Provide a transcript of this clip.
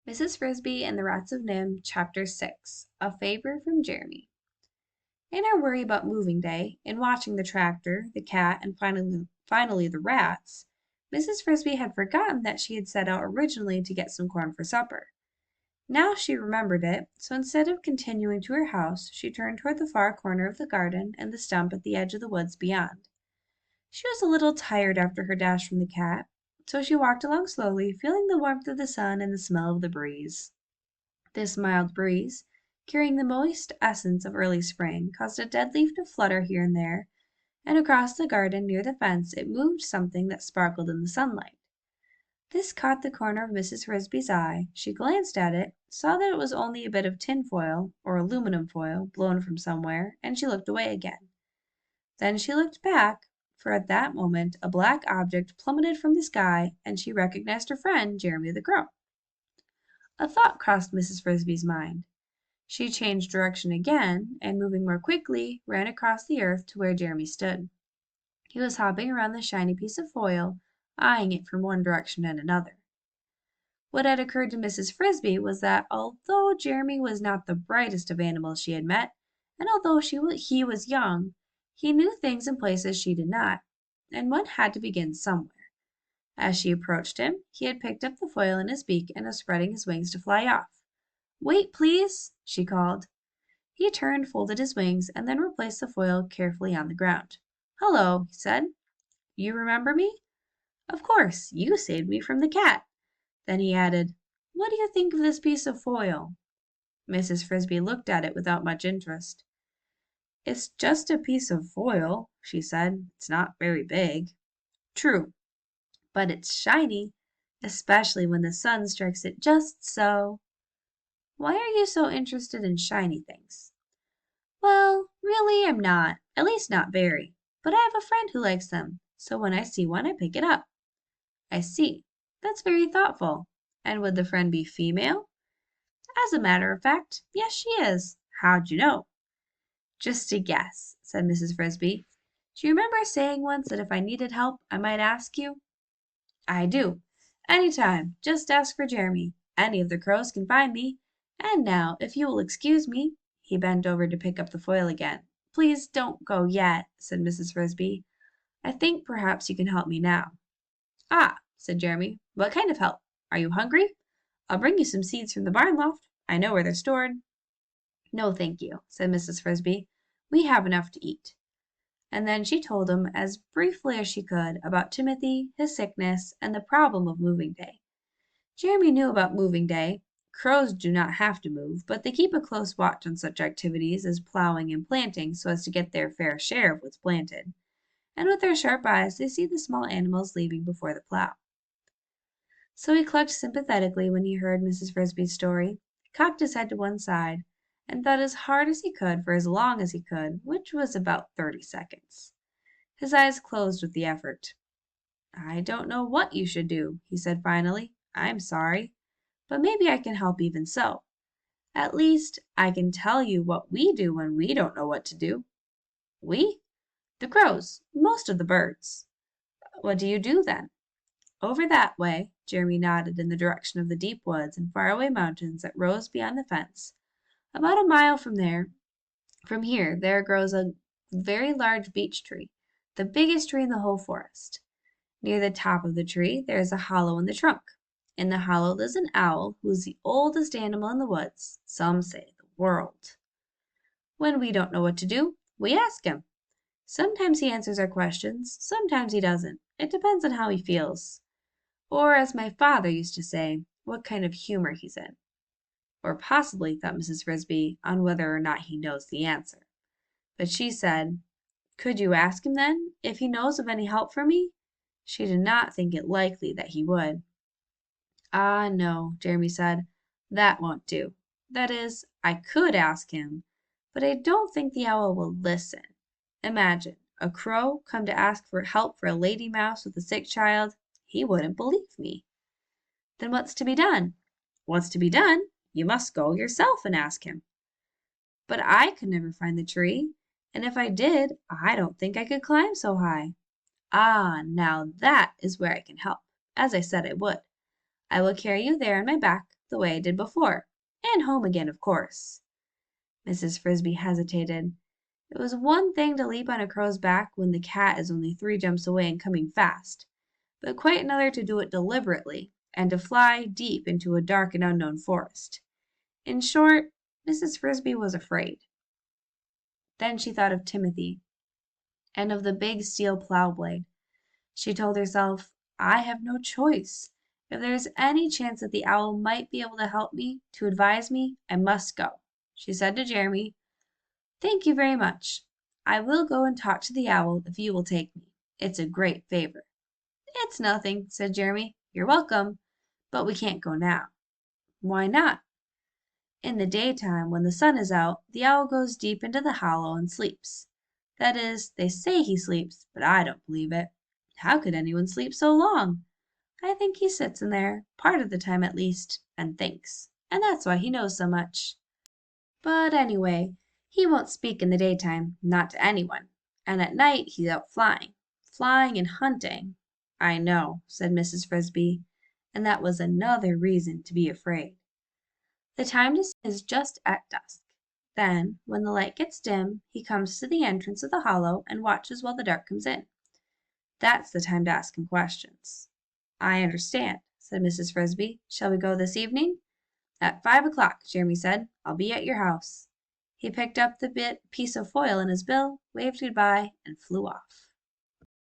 Mrs. Frisby and the Rats of Nim, Chapter 6, A Favor from Jeremy. In her worry about moving day, in watching the tractor, the cat, and finally the rats, Mrs. Frisby had forgotten that she had set out originally to get some corn for supper. Now she remembered it, so instead of continuing to her house, she turned toward the far corner of the garden and the stump at the edge of the woods beyond. She was a little tired after her dash from the cat, so she walked along slowly, feeling the warmth of the sun and the smell of the breeze. This mild breeze, carrying the moist essence of early spring, caused a dead leaf to flutter here and there, and across the garden near the fence it moved something that sparkled in the sunlight. This caught the corner of Mrs. Frisby's eye. She glanced at it, saw that it was only a bit of tin foil, or aluminum foil, blown from somewhere, and she looked away again. Then she looked back, for at that moment a black object plummeted from the sky, and she recognized her friend, Jeremy the Crow. A thought crossed Mrs. Frisby's mind. She changed direction again, and moving more quickly, ran across the earth to where Jeremy stood. He was hopping around the shiny piece of foil, eyeing it from one direction and another. What had occurred to Mrs. Frisby was that although Jeremy was not the brightest of animals she had met, and although he was young, he knew things and places she did not, and one had to begin somewhere. As she approached him, he had picked up the foil in his beak and was spreading his wings to fly off. "Wait, please," she called. He turned, folded his wings, and then replaced the foil carefully on the ground. "Hello," he said. "You remember me?" "Of course. You saved me from the cat." Then he added, "What do you think of this piece of foil?" Mrs. Frisby looked at it without much interest. "It's just a piece of foil," she said. "It's not very big." "True, but it's shiny, especially when the sun strikes it just so." "Why are you so interested in shiny things?" "Well, really I'm not, at least not very, but I have a friend who likes them, so when I see one I pick it up." "I see. That's very thoughtful. And would the friend be female?" "As a matter of fact, yes she is. How'd you know?" "Just a guess," said Mrs. Frisby. "Do you remember saying once that if I needed help I might ask you?" "I do. Any time. Just ask for Jeremy. Any of the crows can find me. And now, if you will excuse me," he bent over to pick up the foil again. "Please don't go yet," said Mrs. Frisby. "I think perhaps you can help me now." "Ah," said Jeremy. "What kind of help? Are you hungry? I'll bring you some seeds from the barn loft. I know where they're stored." "No, thank you," said Mrs. Frisby. "We have enough to eat." And then she told him, as briefly as she could, about Timothy, his sickness, and the problem of moving day. Jeremy knew about moving day. Crows do not have to move, but they keep a close watch on such activities as plowing and planting so as to get their fair share of what's planted. And with their sharp eyes they see the small animals leaving before the plow. So he clucked sympathetically when he heard Mrs. Frisby's story, cocked his head to one side, and thought as hard as he could for as long as he could, which was about 30 seconds. His eyes closed with the effort. "I don't know what you should do," he said finally. "I'm sorry, but maybe I can help even so. At least, I can tell you what we do when we don't know what to do." "We?" "The crows, most of the birds." "What do you do then?" "Over that way," Jeremy nodded in the direction of the deep woods and faraway mountains that rose beyond the fence. "About a mile from here there grows a very large beech tree, the biggest tree in the whole forest. Near the top of the tree there is a hollow in the trunk. In the hollow lives an owl who is the oldest animal in the woods, some say the world. When we don't know what to do, we ask him. Sometimes he answers our questions, sometimes he doesn't. It depends on how he feels. Or, as my father used to say, what kind of humor he's in." Or possibly, thought Mrs. Frisby, on whether or not he knows the answer. But she said, "Could you ask him then, if he knows of any help for me?" She did not think it likely that he would. "Ah, no," Jeremy said, "that won't do. That is, I could ask him, but I don't think the owl will listen. Imagine a crow come to ask for help for a lady mouse with a sick child. He wouldn't believe me." "Then what's to be done?" "What's to be done? You must go yourself and ask him." "But I could never find the tree, and if I did, I don't think I could climb so high." "Ah, now that is where I can help, as I said I would. I will carry you there on my back, the way I did before, and home again, of course." Mrs. Frisby hesitated. It was one thing to leap on a crow's back when the cat is only 3 jumps away and coming fast, but quite another to do it deliberately, and to fly deep into a dark and unknown forest. In short, Mrs. Frisby was afraid. Then she thought of Timothy, and of the big steel plow blade. She told herself, "I have no choice. If there is any chance that the owl might be able to help me, to advise me, I must go." She said to Jeremy, "Thank you very much. I will go and talk to the owl if you will take me. It's a great favor." "It's nothing," said Jeremy. "You're welcome, but we can't go now." "Why not?" "In the daytime, when the sun is out, the owl goes deep into the hollow and sleeps. That is, they say he sleeps, but I don't believe it. How could anyone sleep so long? I think he sits in there, part of the time at least, and thinks, and that's why he knows so much. But anyway, he won't speak in the daytime, not to anyone, and at night he's out flying and hunting." "I know," said Mrs. Frisby, and that was another reason to be afraid. "The time to see is just at dusk. Then, when the light gets dim, he comes to the entrance of the hollow and watches while the dark comes in. That's the time to ask him questions." "I understand," said Mrs. Frisby. "Shall we go this evening?" "At 5 o'clock," Jeremy said. "I'll be at your house." He picked up the piece of foil in his bill, waved goodbye, and flew off.